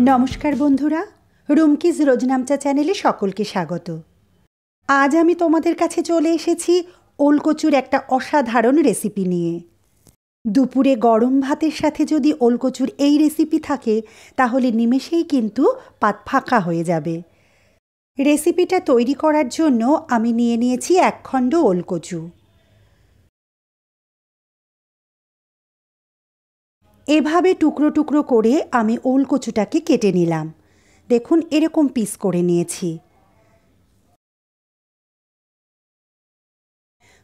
নমস্কার বন্ধুরা, রুমকিজ রোজনামচা চ্যানেলে সকলকে স্বাগত। আজ আমি তোমাদের কাছে চলে এসেছি ওলকচুর একটা অসাধারণ রেসিপি নিয়ে। দুপুরে গরম ভাতের সাথে যদি ওলকচুর এই রেসিপি থাকে তাহলে নিমেষেই কিন্তু পাত ফাঁকা হয়ে যাবে। রেসিপিটা তৈরি করার জন্য আমি নিয়ে নিয়েছি 1 খণ্ড ওলকচু। এভাবে টুকরো টুকরো করে আমি ওলকচুটাকে কেটে নিলাম। দেখুন, এরকম পিস করে নিয়েছি।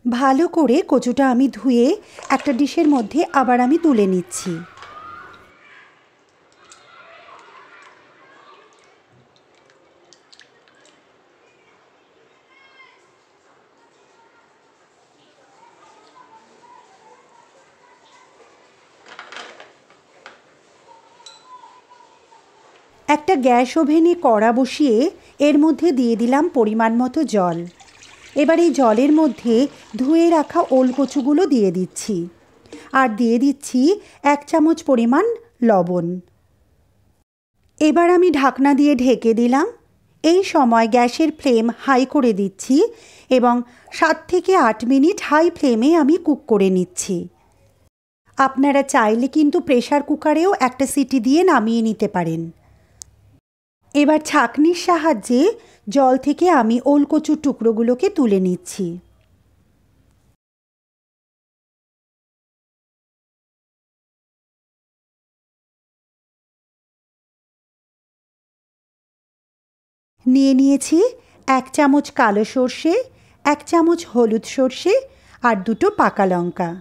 ভালো করে কচুটা আমি ধুয়ে একটা ডিশের মধ্যে আবার আমি তুলে নিচ্ছি। একটা গ্যাস ওভেনে কড়া বসিয়ে এর মধ্যে দিয়ে দিলাম পরিমাণ মতো জল। এবার এই জলের মধ্যে ধুয়ে রাখা ওলকচুগুলো দিয়ে দিচ্ছি, আর দিয়ে দিচ্ছি 1 চামচ পরিমাণ লবণ। এবার আমি ঢাকনা দিয়ে ঢেকে দিলাম। এই সময় গ্যাসের ফ্লেম হাই করে দিচ্ছি এবং 7 থেকে 8 মিনিট হাই ফ্লেমে আমি কুক করে নিচ্ছি। আপনারা চাইলে কিন্তু প্রেসার কুকারেও একটা সিটি দিয়ে নামিয়ে নিতে পারেন। এবার ছাঁকনির সাহায্যে জল থেকে আমি ওলকচুর টুকরোগুলোকে তুলে নিচ্ছি। নিয়ে নিয়েছি 1 চামচ কালো সর্ষে, 1 চামচ হলুদ সর্ষে আর 2টো পাকা লঙ্কা।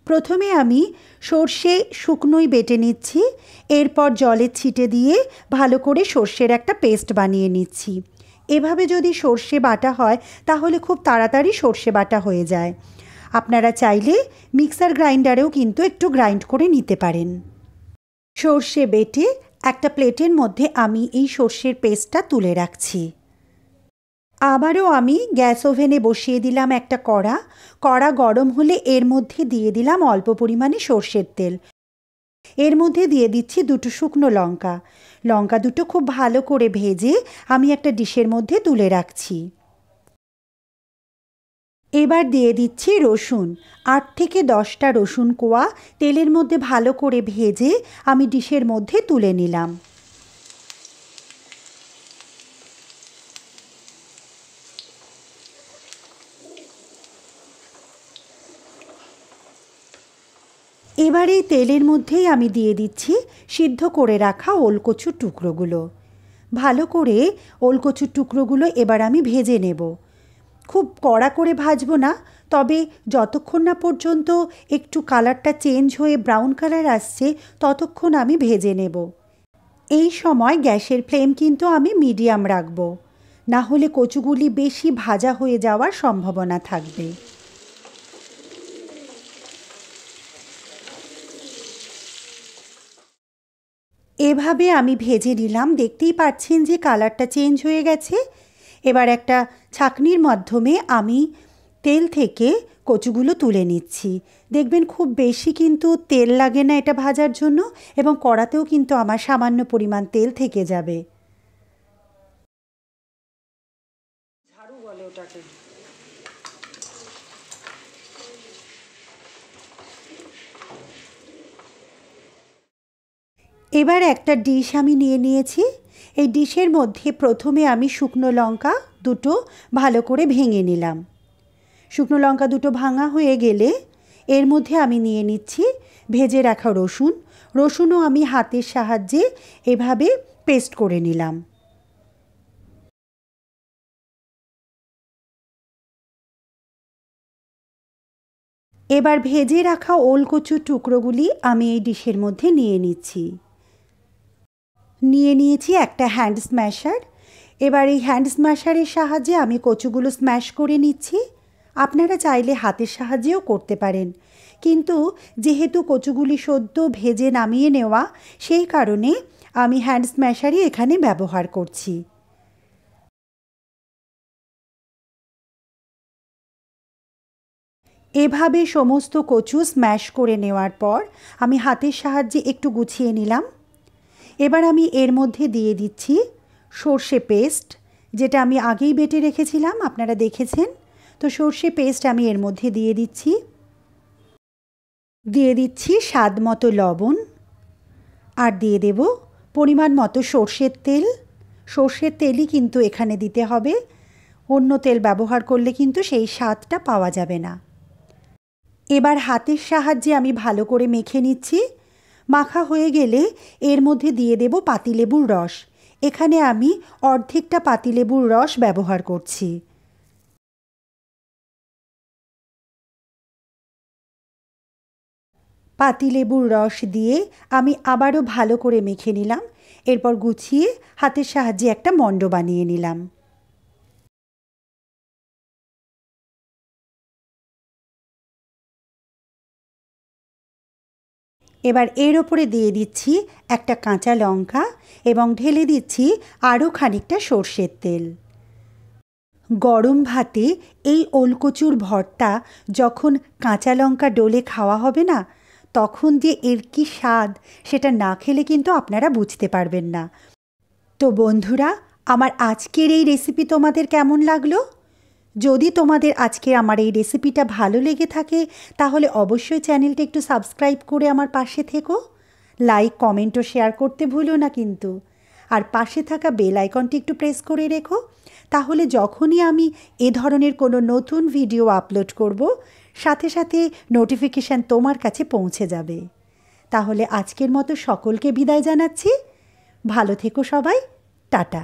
প্রথমে আমি সর্ষে শুকনোই বেটে নিচ্ছি, এরপর জলের ছিটে দিয়ে ভালো করে সর্ষের একটা পেস্ট বানিয়ে নিচ্ছি। এভাবে যদি সর্ষে বাটা হয় তাহলে খুব তাড়াতাড়ি সর্ষে বাটা হয়ে যায়। আপনারা চাইলে মিক্সার গ্রাইন্ডারেও কিন্তু একটু গ্রাইন্ড করে নিতে পারেন। সর্ষে বেটে একটা প্লেটের মধ্যে আমি এই সর্ষের পেস্টটা তুলে রাখছি। আবারও আমি গ্যাস ওভেনে বসিয়ে দিলাম একটা কড়া গরম হলে এর মধ্যে দিয়ে দিলাম অল্প পরিমাণে সর্ষের তেল। এর মধ্যে দিয়ে দিচ্ছি 2টো শুকনো লঙ্কা দুটো খুব ভালো করে ভেজে আমি একটা ডিশের মধ্যে তুলে রাখছি। এবার দিয়ে দিচ্ছি রসুন। 8 থেকে 10টা রসুন কোয়া তেলের মধ্যে ভালো করে ভেজে আমি ডিশের মধ্যে তুলে নিলাম। এবার এই তেলের মধ্যেই আমি দিয়ে দিচ্ছি সিদ্ধ করে রাখা ওলকচুর টুকরোগুলো। ভালো করে ওলকচুর টুকরোগুলো এবার আমি ভেজে নেব। খুব কড়া করে ভাজবো না, তবে যতক্ষণ না পর্যন্ত একটু কালারটা চেঞ্জ হয়ে ব্রাউন কালার আসছে ততক্ষণ আমি ভেজে নেব। এই সময় গ্যাসের ফ্লেম কিন্তু আমি মিডিয়াম রাখব, না হলে কচুগুলি বেশি ভাজা হয়ে যাওয়ার সম্ভাবনা থাকবে। এভাবে আমি ভেজে নিলাম। দেখতেই পাচ্ছেন যে কালারটা চেঞ্জ হয়ে গেছে। এবার একটা ছাঁকনির মাধ্যমে আমি তেল থেকে কচুগুলো তুলে নিচ্ছি। দেখবেন খুব বেশি কিন্তু তেল লাগে না এটা ভাজার জন্য, এবং কড়াতেও কিন্তু আমার সামান্য পরিমাণ তেল থেকে যাবে। ঝাড়ু বলে ওটাকে। এবার একটা ডিশ আমি নিয়ে নিয়েছি। এই ডিশের মধ্যে প্রথমে আমি শুকনো লঙ্কা 2টো ভালো করে ভেঙে নিলাম। শুকনো লঙ্কা 2টো ভাঙা হয়ে গেলে এর মধ্যে আমি নিয়ে নিচ্ছি ভেজে রাখা রসুনও আমি হাতের সাহায্যে এভাবে পেস্ট করে নিলাম। এবার ভেজে রাখা ওলকচুর টুকরোগুলি আমি এই ডিশের মধ্যে নিয়ে নিয়েছি একটা হ্যান্ড স্ম্যাশার। এবার এই হ্যান্ড স্ম্যাশারের সাহায্যে আমি কচুগুলো স্ম্যাশ করে নিচ্ছি। আপনারা চাইলে হাতের সাহায্যেও করতে পারেন, কিন্তু যেহেতু কচুগুলি সদ্য ভেজে নামিয়ে নেওয়া, সেই কারণে আমি হ্যান্ড স্ম্যাশারই এখানে ব্যবহার করছি। এভাবে সমস্ত কচু স্ম্যাশ করে নেওয়ার পর আমি হাতের সাহায্যে একটু গুছিয়ে নিলাম। এবার আমি এর মধ্যে দিয়ে দিচ্ছি সর্ষে পেস্ট, যেটা আমি আগেই বেটে রেখেছিলাম, আপনারা দেখেছেন। তো সর্ষে পেস্ট আমি এর মধ্যে দিয়ে দিচ্ছি স্বাদ মতো লবণ, আর দিয়ে দেব পরিমাণ মতো সর্ষের তেল। সর্ষের তেলই কিন্তু এখানে দিতে হবে, অন্য তেল ব্যবহার করলে কিন্তু সেই স্বাদটা পাওয়া যাবে না। এবার হাতের সাহায্যে আমি ভালো করে মেখে নিচ্ছি। মাখা হয়ে গেলে এর মধ্যে দিয়ে দেব পাতিলেবুর রস। এখানে আমি অর্ধেকটা পাতিলেবুর রস ব্যবহার করছি। পাতিলেবুর রস দিয়ে আমি আবারও ভালো করে মেখে নিলাম। এরপর গুছিয়ে হাতের সাহায্যে একটা মণ্ড বানিয়ে নিলাম। এবার এর ওপরে দিয়ে দিচ্ছি একটা কাঁচা লঙ্কা এবং ঢেলে দিচ্ছি আরও খানিকটা সর্ষের তেল। গরম ভাতে এই ওলকচুর ভর্তা যখন কাঁচা লঙ্কা ডলে খাওয়া হবে না, তখন যে এর কী স্বাদ সেটা না খেলে কিন্তু আপনারা বুঝতে পারবেন না। তো বন্ধুরা, আমার আজকের এই রেসিপি তোমাদের কেমন লাগলো? যদি তোমাদের আজকে আমার এই রেসিপিটা ভালো লেগে থাকে, তাহলে অবশ্যই চ্যানেলটা একটু সাবস্ক্রাইব করে আমার পাশে থেকো। লাইক, কমেন্ট ও শেয়ার করতে ভুলো না কিন্তু। আর পাশে থাকা বেল আইকনটি একটু প্রেস করে রেখো, তাহলে যখনই আমি এ ধরনের কোনো নতুন ভিডিও আপলোড করব, সাথে সাথে নোটিফিকেশান তোমার কাছে পৌঁছে যাবে। তাহলে আজকের মতো সকলকে বিদায় জানাচ্ছি। ভালো থেকো সবাই। টাটা।